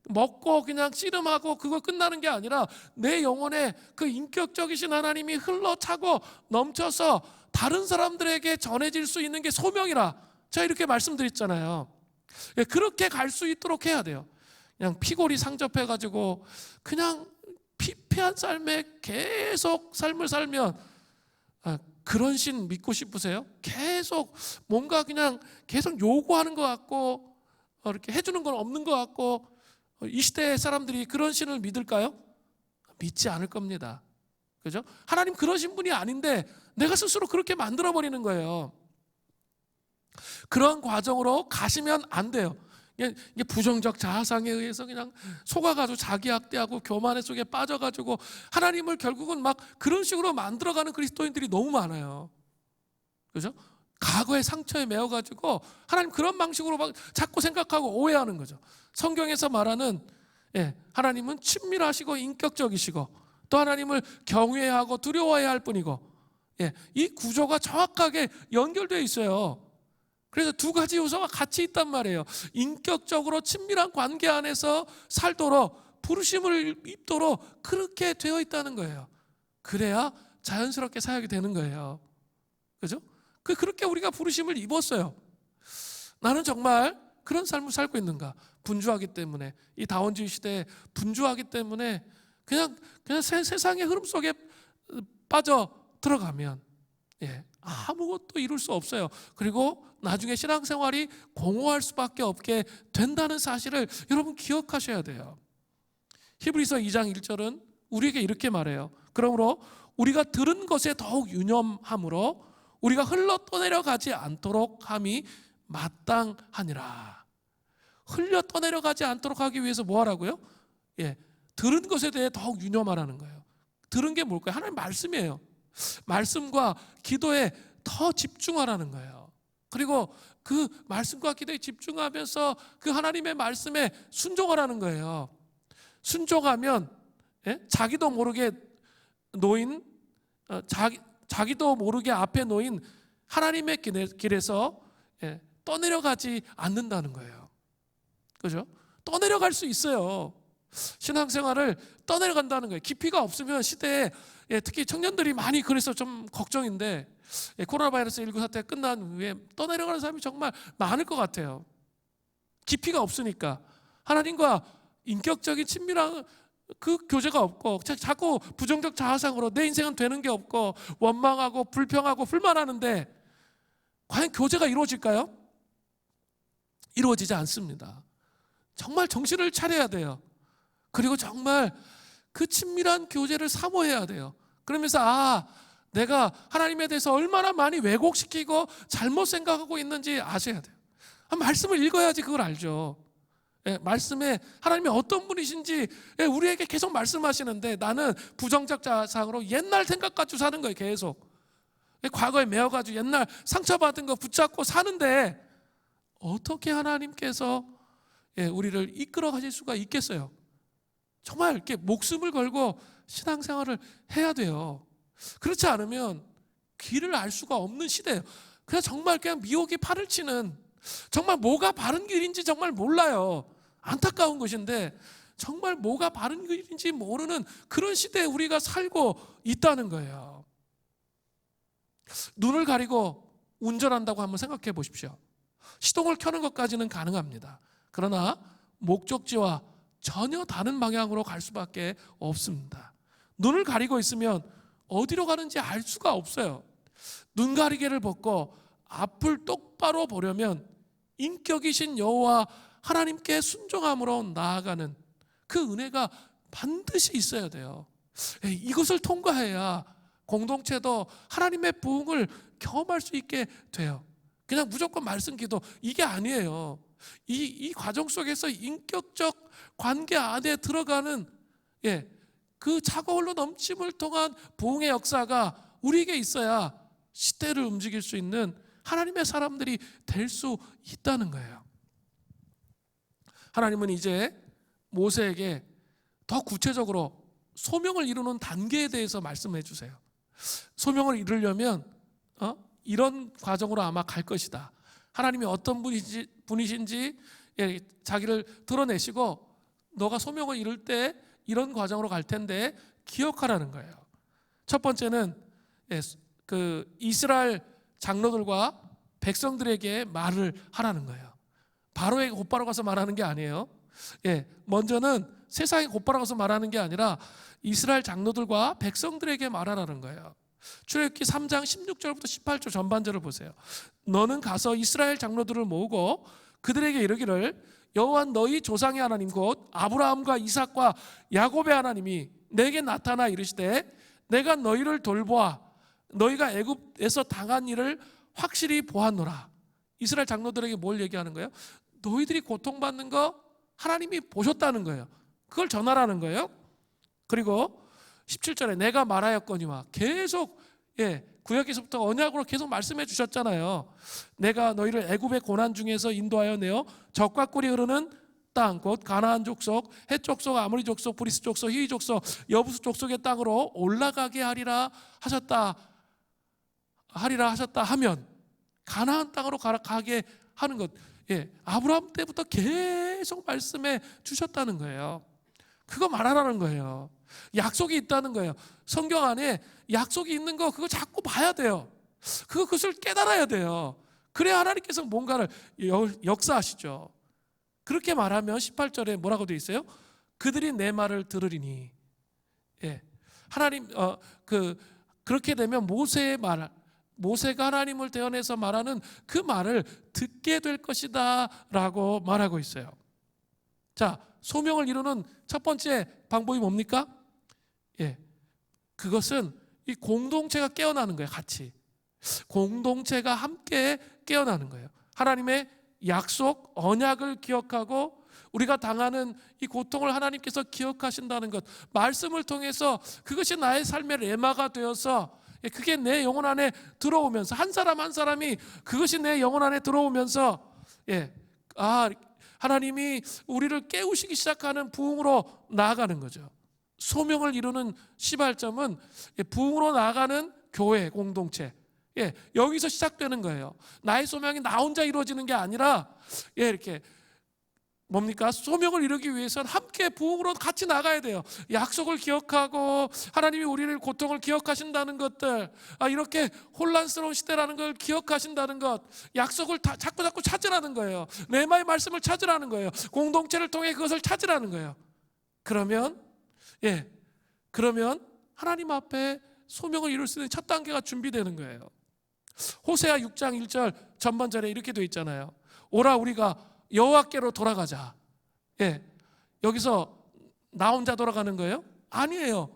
S1: 먹고 그냥 씨름하고 그거 끝나는 게 아니라 내 영혼에 그 인격적이신 하나님이 흘러차고 넘쳐서 다른 사람들에게 전해질 수 있는 게 소명이라 제가 이렇게 말씀드렸잖아요. 그렇게 갈 수 있도록 해야 돼요. 그냥 피골이 상접해가지고 그냥 피폐한 삶에 계속 삶을 살면 그런 신 믿고 싶으세요? 계속 뭔가 그냥 계속 요구하는 것 같고 이렇게 해주는 건 없는 것 같고 이 시대의 사람들이 그런 신을 믿을까요? 믿지 않을 겁니다. 그죠? 하나님 그러신 분이 아닌데 내가 스스로 그렇게 만들어버리는 거예요. 그런 과정으로 가시면 안 돼요. 이게 부정적 자아상에 의해서 그냥 속아가지고 자기 학대하고 교만의 속에 빠져가지고 하나님을 결국은 막 그런 식으로 만들어가는 그리스도인들이 너무 많아요. 그죠? 과거의 상처에 매여가지고 하나님 그런 방식으로 막 자꾸 생각하고 오해하는 거죠. 성경에서 말하는 하나님은 친밀하시고 인격적이시고 또 하나님을 경외하고 두려워해야 할 뿐이고 이 구조가 정확하게 연결되어 있어요. 그래서 두 가지 요소가 같이 있단 말이에요. 인격적으로 친밀한 관계 안에서 살도록 부르심을 입도록 그렇게 되어 있다는 거예요. 그래야 자연스럽게 사역이 되는 거예요. 그죠? 그렇게 우리가 부르심을 입었어요. 나는 정말 그런 삶을 살고 있는가? 분주하기 때문에, 이 다원주의 시대에 분주하기 때문에 그냥 세상의 흐름 속에 빠져 들어가면 아무것도 이룰 수 없어요. 그리고 나중에 신앙생활이 공허할 수밖에 없게 된다는 사실을 여러분 기억하셔야 돼요. 히브리서 2장 1절은 우리에게 이렇게 말해요. 그러므로 우리가 들은 것에 더욱 유념함으로 우리가 흘러 떠내려가지 않도록 함이 마땅하니라. 흘려 떠내려가지 않도록 하기 위해서 뭐 하라고요? 들은 것에 대해 더욱 유념하라는 거예요. 들은 게 뭘까요? 하나님 말씀이에요. 말씀과 기도에 더 집중하라는 거예요. 그리고 그 말씀과 기도에 집중하면서 그 하나님의 말씀에 순종하라는 거예요. 순종하면 자기도 모르게 놓인 자기도 모르게 앞에 놓인 하나님의 길에서 떠내려가지 않는다는 거예요. 그죠? 떠내려갈 수 있어요. 신앙생활을 떠내려간다는 거예요. 깊이가 없으면 시대에 특히 청년들이 많이 그래서 좀 걱정인데 코로나 바이러스 19 사태 끝난 후에 떠내려가는 사람이 정말 많을 것 같아요. 깊이가 없으니까 하나님과 인격적인 친밀한 그 교제가 없고 자꾸 부정적 자아상으로 내 인생은 되는 게 없고 원망하고 불평하고 불만하는데 과연 교제가 이루어질까요? 이루어지지 않습니다. 정말 정신을 차려야 돼요. 그리고 정말 그 친밀한 교제를 사모해야 돼요. 그러면서 내가 하나님에 대해서 얼마나 많이 왜곡시키고 잘못 생각하고 있는지 아셔야 돼요. 말씀을 읽어야지 그걸 알죠. 말씀에 하나님이 어떤 분이신지 우리에게 계속 말씀하시는데 나는 부정적 자상으로 옛날 생각 가지고 사는 거예요. 계속 과거에 매여가지고 옛날 상처받은 거 붙잡고 사는데 어떻게 하나님께서 우리를 이끌어 가실 수가 있겠어요? 정말 이렇게 목숨을 걸고 신앙생활을 해야 돼요. 그렇지 않으면 길을 알 수가 없는 시대예요. 그냥 미혹이 팔을 치는, 정말 뭐가 바른 길인지 정말 몰라요. 안타까운 것인데 정말 뭐가 바른 길인지 모르는 그런 시대에 우리가 살고 있다는 거예요. 눈을 가리고 운전한다고 한번 생각해 보십시오. 시동을 켜는 것까지는 가능합니다. 그러나 목적지와 전혀 다른 방향으로 갈 수밖에 없습니다. 눈을 가리고 있으면 어디로 가는지 알 수가 없어요. 눈 가리개를 벗고 앞을 똑바로 보려면 인격이신 여호와 하나님께 순종함으로 나아가는 그 은혜가 반드시 있어야 돼요. 이것을 통과해야 공동체도 하나님의 부흥을 경험할 수 있게 돼요. 그냥 무조건 말씀 기도 이게 아니에요. 이 과정 속에서 인격적 관계 안에 들어가는 그 차고 넘침을 통한 부흥의 역사가 우리에게 있어야 시대를 움직일 수 있는 하나님의 사람들이 될 수 있다는 거예요. 하나님은 이제 모세에게 더 구체적으로 소명을 이루는 단계에 대해서 말씀해 주세요. 소명을 이루려면 이런 과정으로 아마 갈 것이다. 하나님이 어떤 분이신지 자기를 드러내시고 너가 소명을 이룰 때 이런 과정으로 갈 텐데 기억하라는 거예요. 첫 번째는 그 이스라엘 장로들과 백성들에게 말을 하라는 거예요. 바로에게 곧바로 가서 말하는 게 아니에요. 먼저는 세상에 곧바로 가서 말하는 게 아니라 이스라엘 장로들과 백성들에게 말하라는 거예요. 출애굽기 3장 16절부터 18절 전반절을 보세요. 너는 가서 이스라엘 장로들을 모으고 그들에게 이르기를 여호와 너희 조상의 하나님 곧 아브라함과 이삭과 야곱의 하나님이 내게 나타나 이르시되 내가 너희를 돌보아 너희가 애굽에서 당한 일을 확실히 보았노라. 이스라엘 장로들에게 뭘 얘기하는 거예요? 너희들이 고통받는 거 하나님이 보셨다는 거예요. 그걸 전하라는 거예요. 그리고 17절에 내가 말하였거니와 계속 구약에서부터 언약으로 계속 말씀해 주셨잖아요. 내가 너희를 애굽의 고난 중에서 인도하여 내어 적과 꿀이 흐르는 땅 곧 가나안 족속, 헷 족속, 아모리 족속, 브리스 족속, 히위 족속, 여부스 족속의 땅으로 올라가게 하리라 하셨다 하면 가나안 땅으로 가게 하는 것. 아브라함 때부터 계속 말씀해 주셨다는 거예요. 그거 말하라는 거예요. 약속이 있다는 거예요. 성경 안에 약속이 있는 거 그거 자꾸 봐야 돼요. 그것을 깨달아야 돼요. 그래야 하나님께서 뭔가를 역사하시죠. 그렇게 말하면 18절에 뭐라고 되어 있어요? 그들이 내 말을 들으리니 예. 하나님 그렇게 되면 모세가 하나님을 대언해서 말하는 그 말을 듣게 될 것이다라고 말하고 있어요. 자, 소명을 이루는 첫 번째 방법이 뭡니까? 예. 그것은 이 공동체가 깨어나는 거예요. 같이. 공동체가 함께 깨어나는 거예요. 하나님의 약속, 언약을 기억하고 우리가 당하는 이 고통을 하나님께서 기억하신다는 것, 말씀을 통해서 그것이 나의 삶의 레마가 되어서 그게 내 영혼 안에 들어오면서 한 사람 한 사람이 그것이 내 영혼 안에 들어오면서 하나님이 우리를 깨우시기 시작하는 부흥으로 나아가는 거죠. 소명을 이루는 시발점은 부흥으로 나아가는 교회 공동체, 여기서 시작되는 거예요. 나의 소명이 나 혼자 이루어지는 게 아니라 이렇게 뭡니까? 소명을 이루기 위해서는 함께 부흥으로 같이 나가야 돼요. 약속을 기억하고 하나님이 우리를 고통을 기억하신다는 것들, 이렇게 혼란스러운 시대라는 걸 기억하신다는 것, 약속을 자꾸 찾으라는 거예요. 레마의 말씀을 찾으라는 거예요. 공동체를 통해 그것을 찾으라는 거예요. 그러면 하나님 앞에 소명을 이룰 수 있는 첫 단계가 준비되는 거예요. 호세아 6장 1절 전반절에 이렇게 되어 있잖아요. 오라 우리가 여호와께로 돌아가자. 여기서 나 혼자 돌아가는 거예요? 아니에요.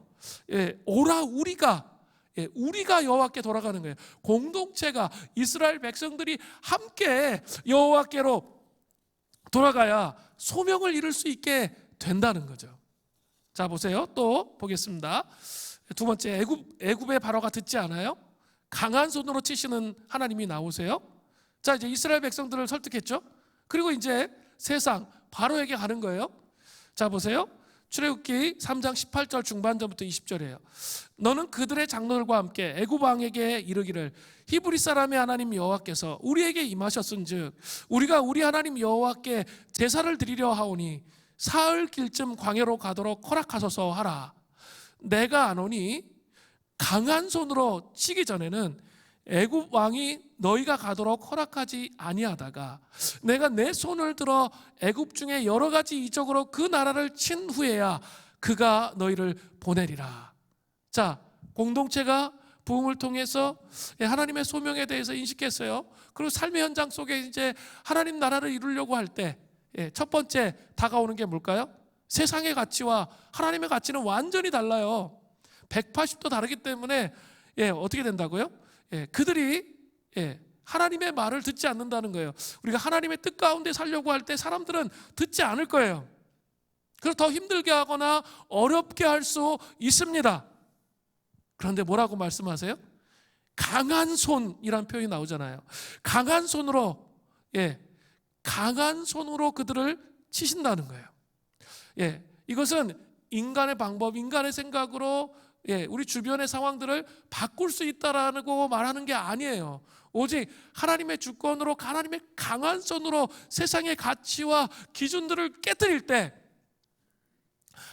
S1: 오라 우리가 여호와께 돌아가는 거예요. 공동체가, 이스라엘 백성들이 함께 여호와께로 돌아가야 소명을 이룰 수 있게 된다는 거죠. 자, 보세요. 또 보겠습니다. 두 번째, 애굽의 바로가 듣지 않아요? 강한 손으로 치시는 하나님이 나오세요. 자, 이제 이스라엘 백성들을 설득했죠. 그리고 이제 세상 바로에게 가는 거예요. 자, 보세요. 출애굽기 3장 18절 중반전부터 20절이에요. 너는 그들의 장로들과 함께 애굽 왕에게 이르기를 히브리 사람의 하나님 여호와께서 우리에게 임하셨은즉 우리가 우리 하나님 여호와께 제사를 드리려 하오니 사흘 길쯤 광야로 가도록 허락하소서 하라. 내가 아노니 강한 손으로 치기 전에는 애굽 왕이 너희가 가도록 허락하지 아니하다가 내가 내 손을 들어 애굽 중에 여러 가지 이적으로 그 나라를 친 후에야 그가 너희를 보내리라. 자, 공동체가 부흥을 통해서 하나님의 소명에 대해서 인식했어요. 그리고 삶의 현장 속에 이제 하나님 나라를 이루려고 할 때 첫 번째 다가오는 게 뭘까요? 세상의 가치와 하나님의 가치는 완전히 달라요. 180도 다르기 때문에 어떻게 된다고요? 그들이 하나님의 말을 듣지 않는다는 거예요. 우리가 하나님의 뜻 가운데 살려고 할 때 사람들은 듣지 않을 거예요. 그래서 더 힘들게 하거나 어렵게 할 수 있습니다. 그런데 뭐라고 말씀하세요? 강한 손이란 표현이 나오잖아요. 강한 손으로 그들을 치신다는 거예요. 이것은 인간의 방법, 인간의 생각으로 우리 주변의 상황들을 바꿀 수 있다라고 말하는 게 아니에요. 오직 하나님의 주권으로, 하나님의 강한 손으로 세상의 가치와 기준들을 깨뜨릴 때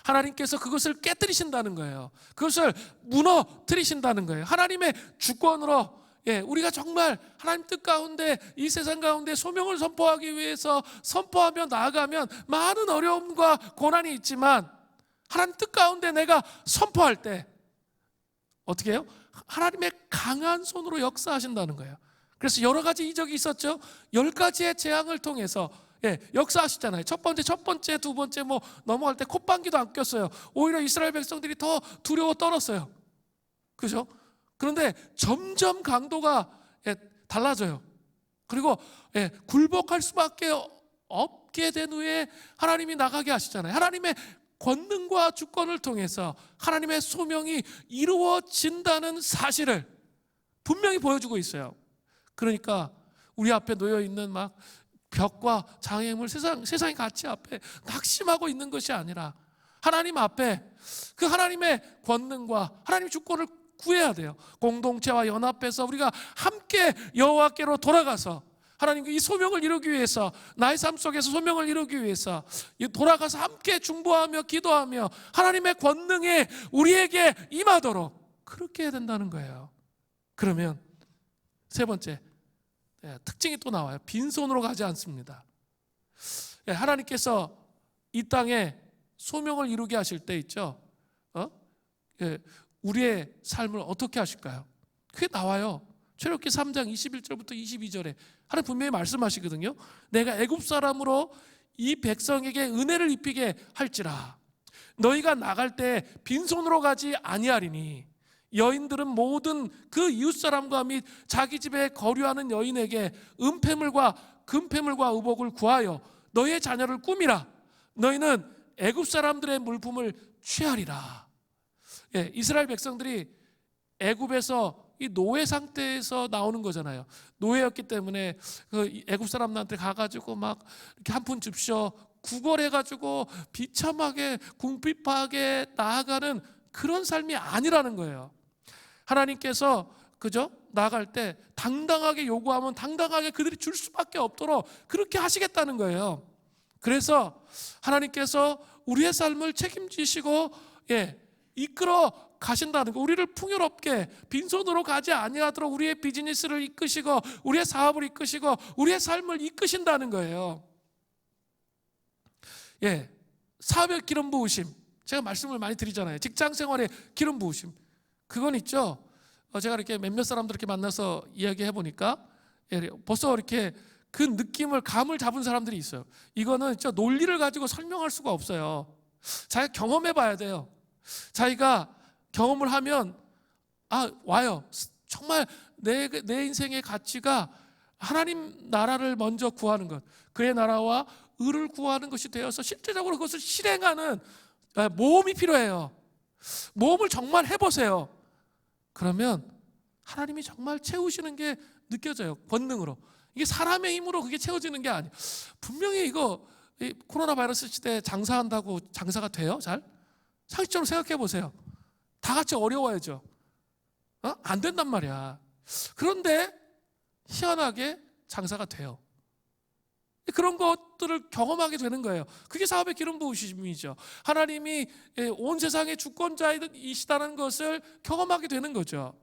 S1: 하나님께서 그것을 깨뜨리신다는 거예요. 그것을 무너뜨리신다는 거예요. 하나님의 주권으로 우리가 정말 하나님 뜻 가운데 이 세상 가운데 소명을 선포하기 위해서 선포하며 나아가면 많은 어려움과 고난이 있지만 하나님 뜻 가운데 내가 선포할 때 어떻게 해요? 하나님의 강한 손으로 역사하신다는 거예요. 그래서 여러 가지 이적이 있었죠. 10가지의 재앙을 통해서 역사하시잖아요. 첫 번째, 두 번째 넘어갈 때 콧방귀도 안 꼈어요. 오히려 이스라엘 백성들이 더 두려워 떨었어요. 그죠? 그런데 점점 강도가 달라져요. 그리고 굴복할 수밖에 없게 된 후에 하나님이 나가게 하시잖아요. 하나님의 권능과 주권을 통해서 하나님의 소명이 이루어진다는 사실을 분명히 보여주고 있어요. 그러니까 우리 앞에 놓여 있는 막 벽과 장애물, 세상의 가치 앞에 낙심하고 있는 것이 아니라 하나님 앞에 그 하나님의 권능과 하나님의 주권을 구해야 돼요. 공동체와 연합해서 우리가 함께 여호와께로 돌아가서 하나님 이 소명을 이루기 위해서, 나의 삶 속에서 소명을 이루기 위해서 돌아가서 함께 중보하며 기도하며 하나님의 권능에 우리에게 임하도록 그렇게 해야 된다는 거예요. 그러면 세 번째 특징이 또 나와요. 빈손으로 가지 않습니다. 하나님께서 이 땅에 소명을 이루게 하실 때 있죠. 우리의 삶을 어떻게 하실까요? 그게 나와요. 출애굽기 3장 21절부터 22절에 하나님 분명히 말씀하시거든요. 내가 애굽 사람으로 이 백성에게 은혜를 입히게 할지라. 너희가 나갈 때 빈손으로 가지 아니하리니 여인들은 모든 그 이웃 사람과 및 자기 집에 거류하는 여인에게 은폐물과 금폐물과 의복을 구하여 너희의 자녀를 꾸미라. 너희는 애굽 사람들의 물품을 취하리라. 이스라엘 백성들이 애굽에서 이 노예 상태에서 나오는 거잖아요. 노예였기 때문에 그 애굽 사람들한테 가가지고 막 이렇게 한 푼 줍쇼 구걸해가지고 비참하게 궁핍하게 나아가는 그런 삶이 아니라는 거예요. 하나님께서 그죠? 나아갈 때 당당하게 요구하면 당당하게 그들이 줄 수밖에 없도록 그렇게 하시겠다는 거예요. 그래서 하나님께서 우리의 삶을 책임지시고 이끌어 가신다는 거, 우리를 풍요롭게 빈손으로 가지 아니하도록 우리의 비즈니스를 이끄시고 우리의 사업을 이끄시고 우리의 삶을 이끄신다는 거예요. 사업의 기름 부으심, 제가 말씀을 많이 드리잖아요. 직장 생활의 기름 부으심, 그건 있죠. 제가 이렇게 몇몇 사람들 이렇게 만나서 이야기해 보니까 벌써 이렇게 그 느낌을 감을 잡은 사람들이 있어요. 이거는 진짜 논리를 가지고 설명할 수가 없어요. 자기가 경험해 봐야 돼요. 자기가 경험을 하면 와요. 정말 내 인생의 가치가 하나님 나라를 먼저 구하는 것, 그의 나라와 의를 구하는 것이 되어서 실제적으로 그것을 실행하는 모험이 필요해요. 모험을 정말 해보세요. 그러면 하나님이 정말 채우시는 게 느껴져요. 권능으로. 이게 사람의 힘으로 그게 채워지는 게 아니에요. 분명히 이거 코로나 바이러스 시대에 장사한다고 장사가 돼요? 잘? 상식적으로 생각해 보세요. 다 같이 어려워야죠. 안 된단 말이야. 그런데 희한하게 장사가 돼요. 그런 것들을 경험하게 되는 거예요. 그게 사업의 기름 부으심이죠. 하나님이 온 세상의 주권자이시다는 것을 경험하게 되는 거죠.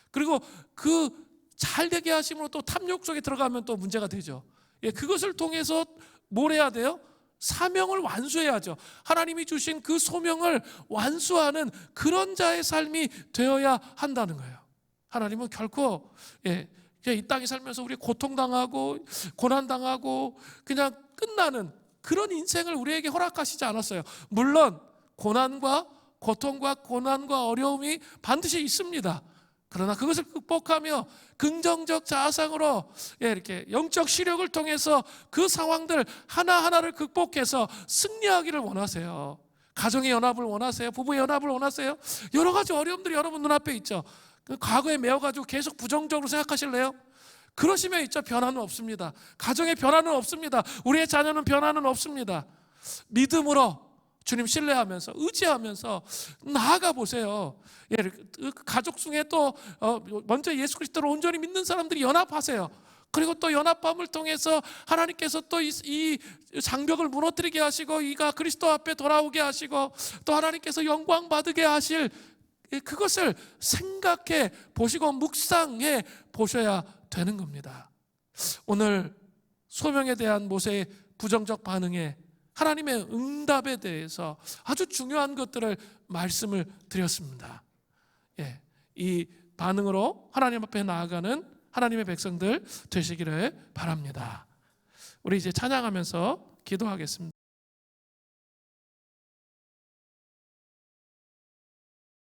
S1: 그리고 그 잘 되게 하심으로 또 탐욕 속에 들어가면 또 문제가 되죠. 그것을 통해서 뭘 해야 돼요? 사명을 완수해야죠. 하나님이 주신 그 소명을 완수하는 그런 자의 삶이 되어야 한다는 거예요. 하나님은 결코 이 땅에 살면서 우리 고통당하고 고난당하고 그냥 끝나는 그런 인생을 우리에게 허락하시지 않았어요. 물론 고난과 고통과 고난과 어려움이 반드시 있습니다. 그러나 그것을 극복하며 긍정적 자아상으로 이렇게 영적 시력을 통해서 그 상황들 하나하나를 극복해서 승리하기를 원하세요. 가정의 연합을 원하세요? 부부의 연합을 원하세요? 여러 가지 어려움들이 여러분 눈앞에 있죠. 과거에 매여가지고 계속 부정적으로 생각하실래요? 그러시면 있죠. 변화는 없습니다. 가정에 변화는 없습니다. 우리의 자녀는 변화는 없습니다. 믿음으로 주님 신뢰하면서 의지하면서 나아가 보세요. 가족 중에 또 먼저 예수 그리스도를 온전히 믿는 사람들이 연합하세요. 그리고 또 연합함을 통해서 하나님께서 또 이 장벽을 무너뜨리게 하시고 이가 그리스도 앞에 돌아오게 하시고 또 하나님께서 영광 받게 하실 그것을 생각해 보시고 묵상해 보셔야 되는 겁니다. 오늘 소명에 대한 모세의 부정적 반응에 하나님의 응답에 대해서 아주 중요한 것들을 말씀을 드렸습니다. 이 반응으로 하나님 앞에 나아가는 하나님의 백성들 되시기를 바랍니다. 우리 이제 찬양하면서 기도하겠습니다.